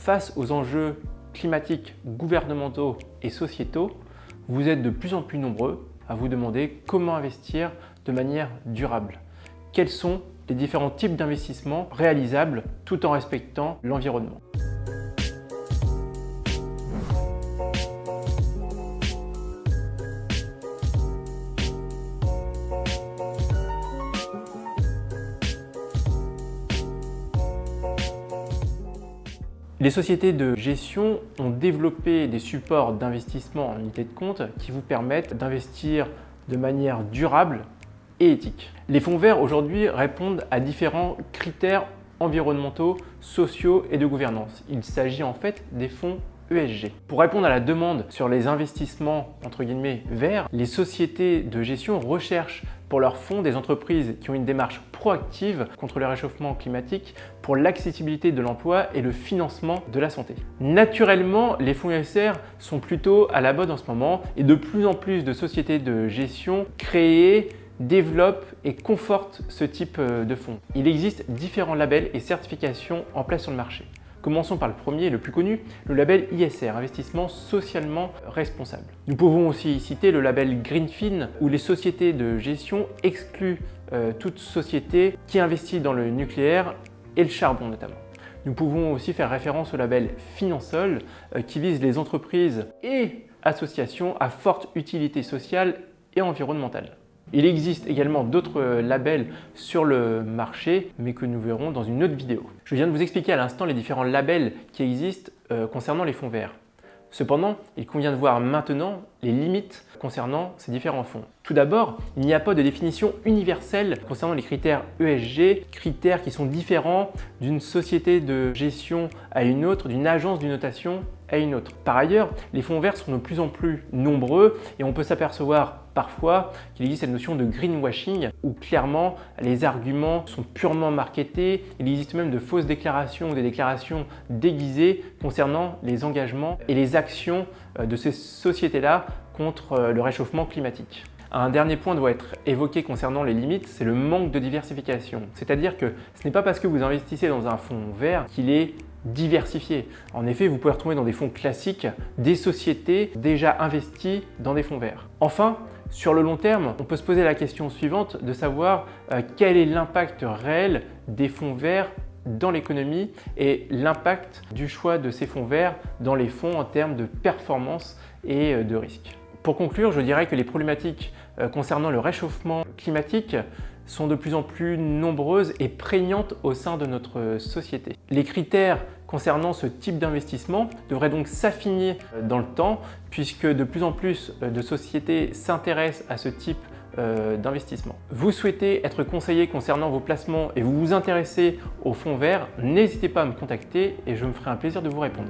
Face aux enjeux climatiques, gouvernementaux et sociétaux, vous êtes de plus en plus nombreux à vous demander comment investir de manière durable. Quels sont les différents types d'investissements réalisables tout en respectant l'environnement? Les sociétés de gestion ont développé des supports d'investissement en unité de compte qui vous permettent d'investir de manière durable et éthique. Les fonds verts aujourd'hui répondent à différents critères environnementaux, sociaux et de gouvernance. Il s'agit en fait des fonds ESG. Pour répondre à la demande sur les investissements entre guillemets verts, les sociétés de gestion recherchent pour leurs fonds des entreprises qui ont une démarche proactive contre le réchauffement climatique pour l'accessibilité de l'emploi et le financement de la santé. Naturellement, les fonds ESR sont plutôt à la mode en ce moment et de plus en plus de sociétés de gestion créent, développent et confortent ce type de fonds. Il existe différents labels et certifications en place sur le marché. Commençons par le premier, le plus connu, le label ISR, Investissement Socialement Responsable. Nous pouvons aussi citer le label Greenfin, où les sociétés de gestion excluent toute société qui investit dans le nucléaire et le charbon notamment. Nous pouvons aussi faire référence au label Finansol, qui vise les entreprises et associations à forte utilité sociale et environnementale. Il existe également d'autres labels sur le marché, mais que nous verrons dans une autre vidéo. Je viens de vous expliquer à l'instant les différents labels qui existent concernant les fonds verts. Cependant, il convient de voir maintenant les limites concernant ces différents fonds. Tout d'abord, il n'y a pas de définition universelle concernant les critères ESG, critères qui sont différents d'une société de gestion à une autre, d'une agence de notation à une autre. Par ailleurs, les fonds verts sont de plus en plus nombreux et on peut s'apercevoir parfois qu'il existe cette notion de greenwashing où clairement les arguments sont purement marketés. Il existe même de fausses déclarations ou des déclarations déguisées concernant les engagements et les actions de ces sociétés-là contre le réchauffement climatique. Un dernier point doit être évoqué concernant les limites, c'est le manque de diversification. C'est-à-dire que ce n'est pas parce que vous investissez dans un fonds vert qu'il est diversifié. En effet, vous pouvez retrouver dans des fonds classiques des sociétés déjà investies dans des fonds verts. Enfin, sur le long terme, on peut se poser la question suivante de savoir quel est l'impact réel des fonds verts dans l'économie et l'impact du choix de ces fonds verts dans les fonds en termes de performance et de risque. Pour conclure, je dirais que les problématiques concernant le réchauffement climatique sont de plus en plus nombreuses et prégnantes au sein de notre société. Les critères concernant ce type d'investissement devraient donc s'affiner dans le temps puisque de plus en plus de sociétés s'intéressent à ce type d'investissement. Vous souhaitez être conseillé concernant vos placements et vous vous intéressez aux fonds verts, n'hésitez pas à me contacter et je me ferai un plaisir de vous répondre.